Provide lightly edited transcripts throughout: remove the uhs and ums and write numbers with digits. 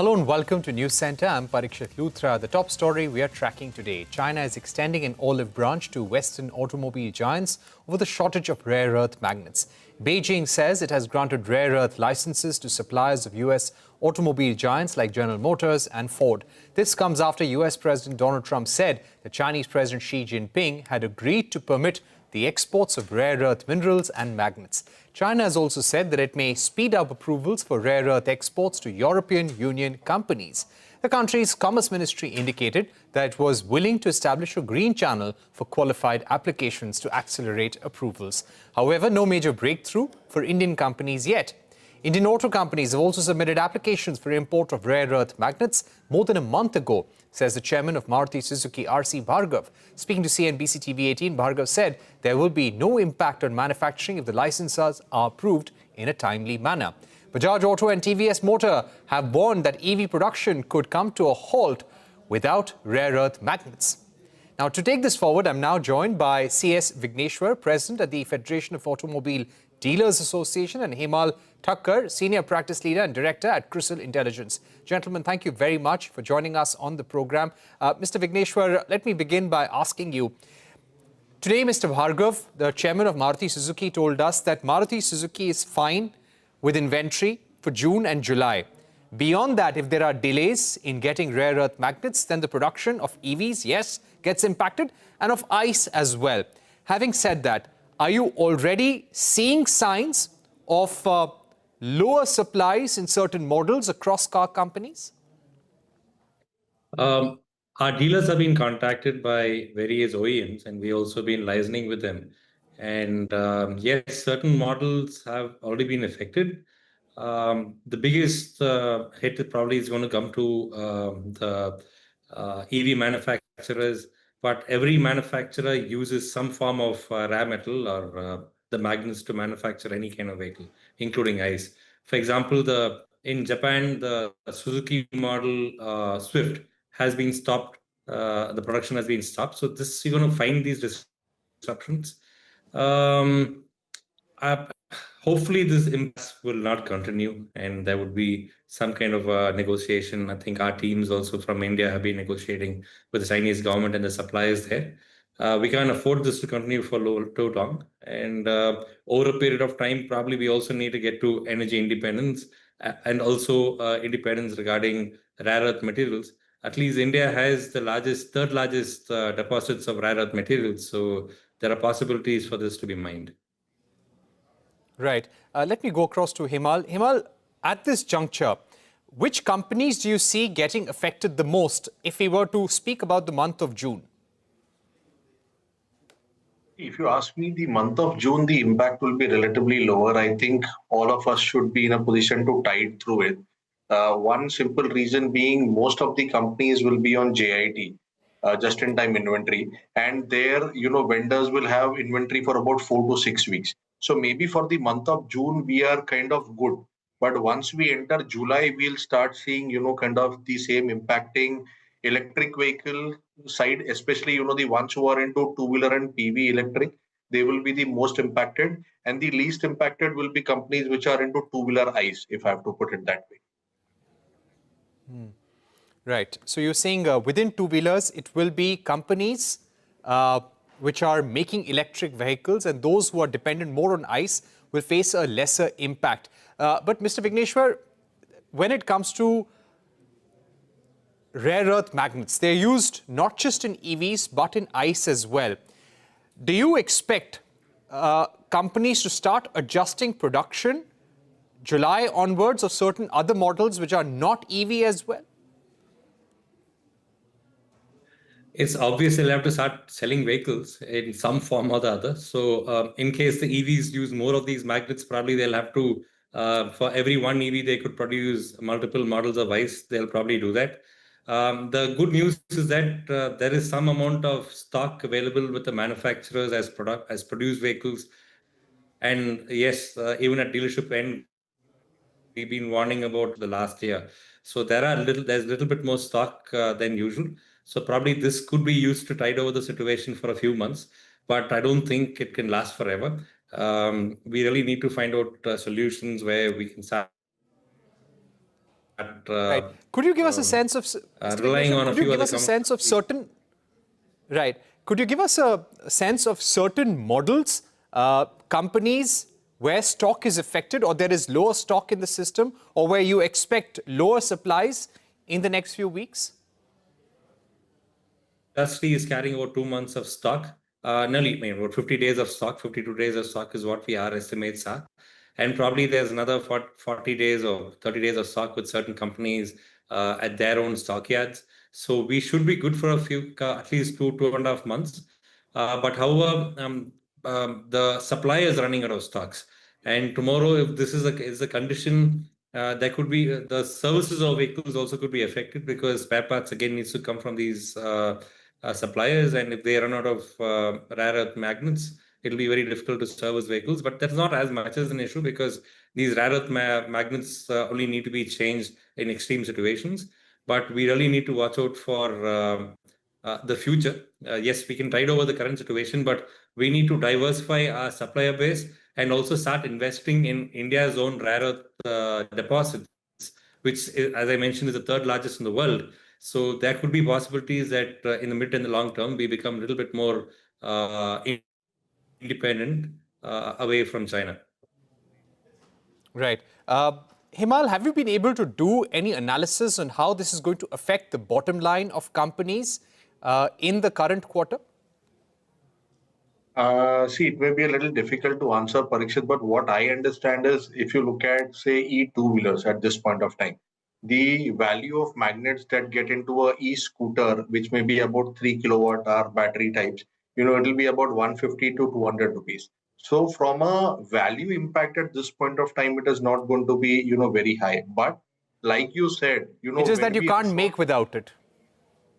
Hello and welcome to News Center. I'm Parikshit Luthra. The top story we are tracking today. China is extending an olive branch to Western automobile giants over the shortage of rare earth magnets. Beijing says it has granted rare earth licenses to suppliers of US automobile giants like General Motors and Ford. This comes after US President Donald Trump said that Chinese President Xi Jinping had agreed to permit the exports of rare earth minerals and magnets. China has also said that it may speed up approvals for rare earth exports to European Union companies. The country's Commerce Ministry indicated that it was willing to establish a green channel for qualified applications to accelerate approvals. However, no major breakthrough for Indian companies yet. Indian auto companies have also submitted applications for import of rare earth magnets more than a month ago, says the chairman of Maruti Suzuki, R.C. Bhargav. Speaking to CNBC-TV18, Bhargav said there will be no impact on manufacturing if the licenses are approved in a timely manner. Bajaj Auto and TVS Motor have warned that EV production could come to a halt without rare earth magnets. Now, to take this forward, I'm now joined by C.S. Vigneshwar, President at the Federation of Automobile Dealers Association, and Himal Thakkar, Senior Practice Leader and Director at CRISIL Intelligence. Gentlemen, thank you very much for joining us on the program. Mr. Vigneshwar, let me begin by asking you. Today, Mr. Bhargav, the chairman of Maruti Suzuki, told us that Maruti Suzuki is fine with inventory for June and July. Beyond that, if there are delays in getting rare earth magnets, then the production of EVs, yes, gets impacted, and of ICE as well. Having said that, are you already seeing signs of lower supplies in certain models across car companies? Our dealers have been contacted by various OEMs, and we also been liaising with them. And yes, certain models have already been affected. The biggest hit probably is going to come to the EV manufacturers, but every manufacturer uses some form of rare metal or the magnets to manufacture any kind of vehicle, including ICE. For example, in Japan, the Suzuki model Swift has been stopped. The production has been stopped. So this, you're going to find these disruptions. Hopefully this impasse will not continue, and there would be some kind of negotiation. I think our teams also from India have been negotiating with the Chinese government and the suppliers there. We can't afford this to continue for too long. And over a period of time, probably we also need to get to energy independence and also independence regarding rare earth materials. At least India has the third largest deposits of rare earth materials. So there are possibilities for this to be mined. Right. Let me go across to Himal. Himal, at this juncture, which companies do you see getting affected the most if we were to speak about the month of June? If you ask me, the month of June, the impact will be relatively lower. I think all of us should be in a position to tide through it. One simple reason being most of the companies will be on JIT, just-in-time inventory, and there, vendors will have inventory for about 4 to 6 weeks. So maybe for the month of June, we are kind of good. But once we enter July, we'll start seeing, kind of the same impacting electric vehicle side, especially, the ones who are into two-wheeler and PV electric, they will be the most impacted. And the least impacted will be companies which are into two-wheeler ICE, if I have to put it that way. Right. So you're saying within two-wheelers, it will be companies which are making electric vehicles, and those who are dependent more on ICE will face a lesser impact. But Mr. Vigneshwar, when it comes to rare earth magnets, they're used not just in EVs, but in ICE as well. Do you expect companies to start adjusting production July onwards of certain other models which are not EV as well? It's obvious they'll have to start selling vehicles in some form or the other. So in case the EVs use more of these magnets, probably they'll have to, for every one EV, they could produce multiple models of ICE. They'll probably do that. The good news is that there is some amount of stock available with the manufacturers as produced vehicles. And yes, even at dealership end, we've been warning about the last year. So there's a little bit more stock than usual. So probably this could be used to tide over the situation for a few months, but I don't think it can last forever. We really need to find out solutions where we can start Right. Could you give us a sense of, Mr. relying Vigneshwar, on a could you few give other us a sense of companies. certain, right? Could you give us a sense of certain models, companies where stock is affected or there is lower stock in the system or where you expect lower supplies in the next few weeks? Industry is carrying about 2 months of stock. Nearly, about 50 days of stock, 52 days of stock is what our estimates are. And probably there's another 40 days or 30 days of stock with certain companies at their own stockyards. So we should be good for a few, at least 2.5 months. But however, the supply is running out of stocks. And tomorrow, if this is a condition, there could be the services of vehicles also could be affected because spare parts again needs to come from these suppliers, and if they run out of rare earth magnets, it'll be very difficult to service vehicles. But that's not as much as an issue because these rare earth magnets only need to be changed in extreme situations. But we really need to watch out for the future. Yes, we can tide over the current situation, but we need to diversify our supplier base and also start investing in India's own rare earth deposits, which, as I mentioned, is the third largest in the world. So there could be possibilities that in the mid and the long term, we become a little bit more independent away from China. Right. Himal, have you been able to do any analysis on how this is going to affect the bottom line of companies in the current quarter? See, it may be a little difficult to answer, Parikshit, but what I understand is if you look at, say, e-two-wheelers at this point of time, the value of magnets that get into a e-scooter, which may be about 3 kilowatt hour battery types, it'll be about 150 to 200 rupees. So from a value impact at this point of time, it is not going to be, very high. But like you said, It is that when you we can't make without it.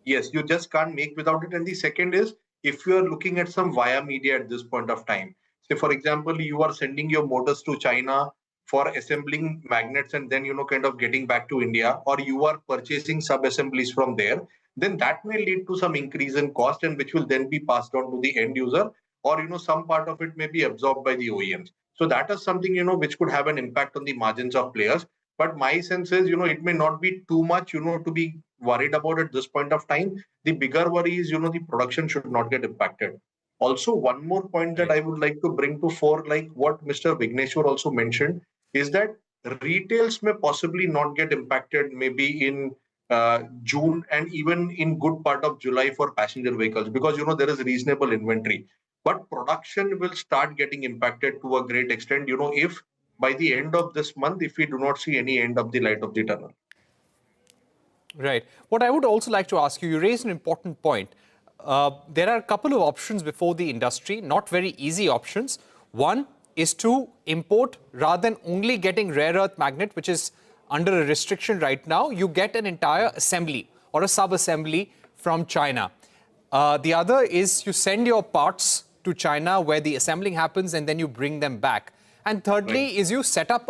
yes, you just can't make without it. And the second is if you are looking at some via media at this point of time, say for example, you are sending your motors to China for assembling magnets and then kind of getting back to India, or you are purchasing sub assemblies from there, then that may lead to some increase in cost and which will then be passed on to the end user, or some part of it may be absorbed by the OEMs. So that is something which could have an impact on the margins of players. But my sense is, it may not be too much, to be worried about at this point of time. The bigger worry is, the production should not get impacted. Also, one more point that Right. I would like to bring to fore, like what Mr. Vigneshwar also mentioned, is that retails may possibly not get impacted maybe in June and even in good part of July for passenger vehicles because, there is reasonable inventory. But production will start getting impacted to a great extent, if by the end of this month, if we do not see any end of the light of the tunnel. Right. What I would also like to ask you, you raised an important point. There are a couple of options before the industry, not very easy options. One is to import rather than only getting rare earth magnet, which is under a restriction right now, you get an entire assembly or a sub-assembly from China. The other is you send your parts to China where the assembling happens and then you bring them back. And thirdly is you set up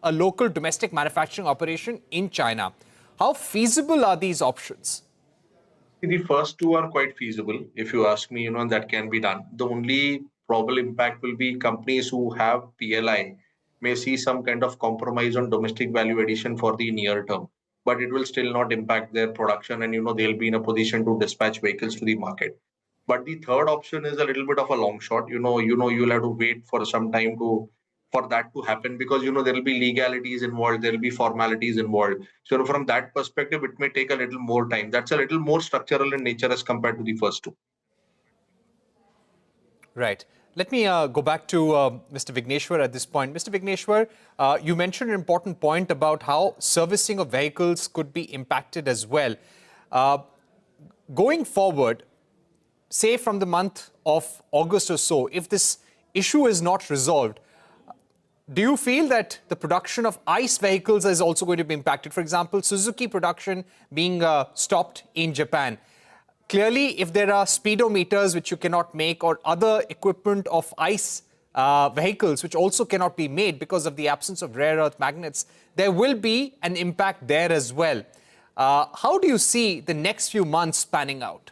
a local domestic manufacturing operation in China. How feasible are these options? The first two are quite feasible, if you ask me, and that can be done. The only probable impact will be companies who have PLI may see some kind of compromise on domestic value addition for the near term, but it will still not impact their production, and they'll be in a position to dispatch vehicles to the market. But the third option is a little bit of a long shot. You'll have to wait for some time to for that to happen because there'll be legalities involved, there'll be formalities involved. So from that perspective, it may take a little more time. That's a little more structural in nature as compared to the first two. Right. Let me go back to Mr. Vigneshwar at this point. Mr. Vigneshwar, you mentioned an important point about how servicing of vehicles could be impacted as well. Going forward, say from the month of August or so, if this issue is not resolved, do you feel that the production of ICE vehicles is also going to be impacted? For example, Suzuki production being stopped in Japan. Clearly, if there are speedometers which you cannot make or other equipment of ICE vehicles which also cannot be made because of the absence of rare earth magnets, there will be an impact there as well. How do you see the next few months panning out?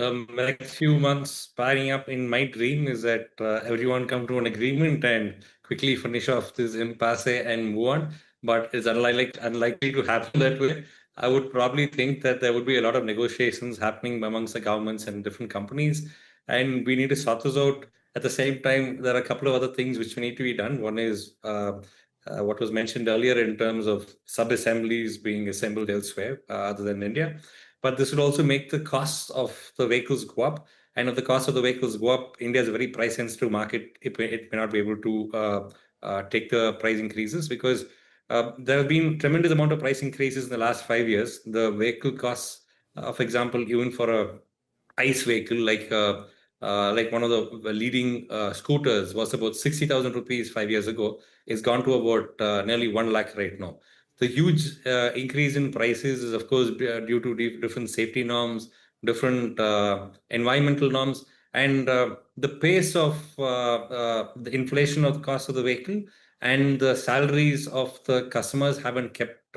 Next few months panning up in my dream is that everyone come to an agreement and quickly finish off this impasse and move on. but it's unlikely to happen that way. I would probably think that there would be a lot of negotiations happening amongst the governments and different companies, and we need to sort this out. At the same time, there are a couple of other things which need to be done. One is what was mentioned earlier in terms of sub-assemblies being assembled elsewhere other than India. But this would also make the costs of the vehicles go up. And if the cost of the vehicles go up, India is a very price-sensitive market. It may not be able to take the price increases because there have been tremendous amount of price increases in the last 5 years. The vehicle costs, for example, even for a ICE vehicle like one of the leading scooters was about 60,000 rupees 5 years ago. It's gone to about nearly 1 lakh right now. The huge increase in prices is, of course, due to different safety norms, different environmental norms, and the pace of the inflation of the cost of the vehicle and the salaries of the customers haven't kept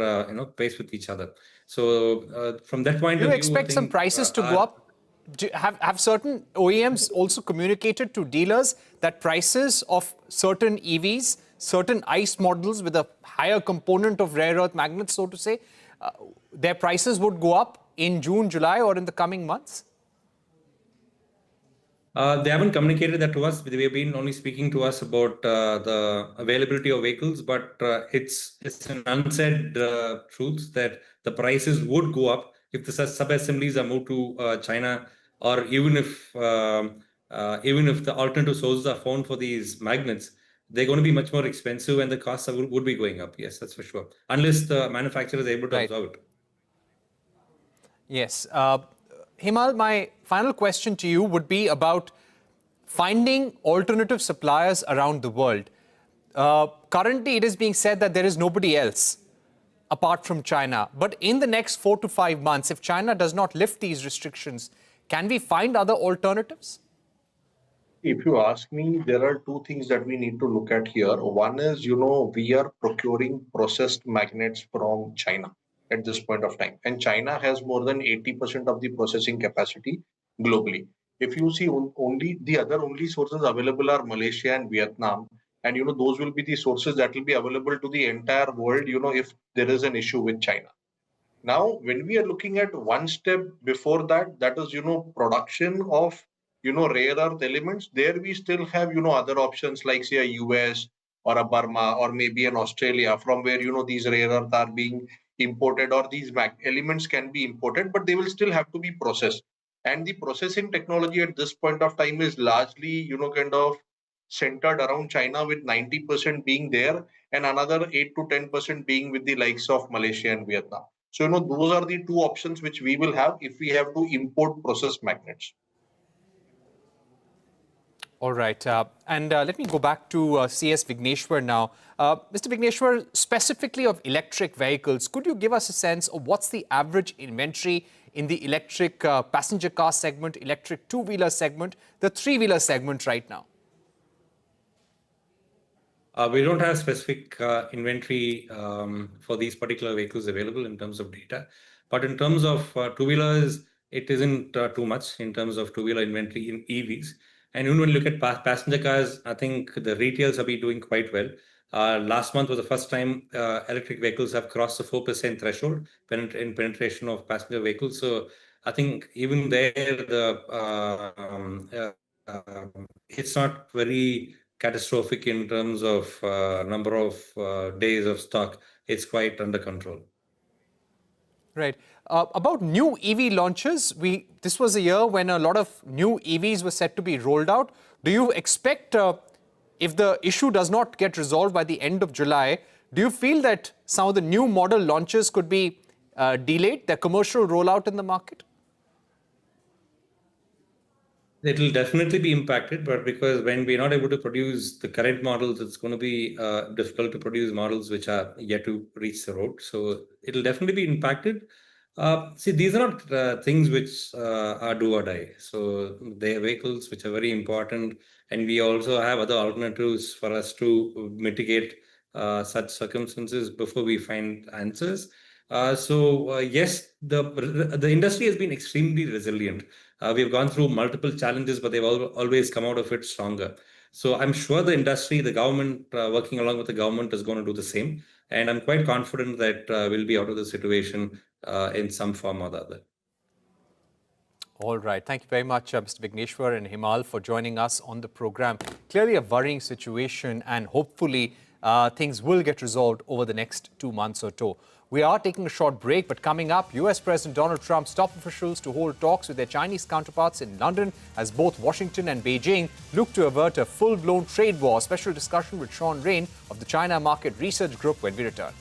pace with each other. So from that point Do of you view, expect some prices to go up? Have certain OEMs also communicated to dealers that prices of certain EVs, certain ICE models with a higher component of rare earth magnets, so to say, their prices would go up in June, July, or in the coming months? They haven't communicated that to us. They've been only speaking to us about the availability of vehicles, but it's an unsaid truth that the prices would go up if the sub-assemblies are moved to China, or even if the alternative sources are found for these magnets, they're going to be much more expensive, and the costs would be going up. Yes, that's for sure. Unless the manufacturer is able to Right. absorb it. Yes. Himal, my final question to you would be about finding alternative suppliers around the world. Currently, it is being said that there is nobody else apart from China. But in the next 4 to 5 months, if China does not lift these restrictions, can we find other alternatives? If you ask me, there are two things that we need to look at here. One is, we are procuring processed magnets from China at this point of time. And China has more than 80% of the processing capacity globally. If you see only the only sources available are Malaysia and Vietnam. And, those will be the sources that will be available to the entire world, if there is an issue with China. Now, when we are looking at one step before that, that is, production of, rare earth elements, there we still have, other options like, say, a US or a Burma or maybe an Australia from where, these rare earth are being imported, or these elements can be imported, but they will still have to be processed. And the processing technology at this point of time is largely, kind of centered around China, with 90% being there and another 8 to 10% being with the likes of Malaysia and Vietnam. So, those are the two options which we will have if we have to import processed magnets. All right. And let me go back to CS Vigneshwar now. Mr. Vigneshwar, specifically of electric vehicles, could you give us a sense of what's the average inventory in the electric passenger car segment, electric two-wheeler segment, the three-wheeler segment right now? We don't have specific inventory for these particular vehicles available in terms of data. But in terms of two-wheelers, it isn't too much in terms of two-wheeler inventory in EVs. And even when you look at passenger cars, I think the retails have been doing quite well. Last month was the first time electric vehicles have crossed the 4% threshold in penetration of passenger vehicles. So I think even there, it's not very catastrophic in terms of number of days of stock. It's quite under control. Right. About new EV launches, this was a year when a lot of new EVs were set to be rolled out. Do you expect, if the issue does not get resolved by the end of July, do you feel that some of the new model launches could be delayed, their commercial rollout in the market? It will definitely be impacted, but because when we're not able to produce the current models, it's going to be difficult to produce models which are yet to reach the road. So it'll definitely be impacted. See, these are not things which are do or die. So they are vehicles which are very important, and we also have other alternatives for us to mitigate such circumstances before we find answers. Yes, the industry has been extremely resilient. We've gone through multiple challenges, but they've always come out of it stronger. So I'm sure the industry, the government, working along with the government, is going to do the same. And I'm quite confident that we'll be out of the situation in some form or the other. All right. Thank you very much, Mr. Vigneshwar and Himal, for joining us on the program. Clearly a worrying situation, and hopefully things will get resolved over the next 2 months or so. We are taking a short break, but coming up, US President Donald Trump's top officials to hold talks with their Chinese counterparts in London as both Washington and Beijing look to avert a full-blown trade war. Special discussion with Sean Rain of the China Market Research Group when we return.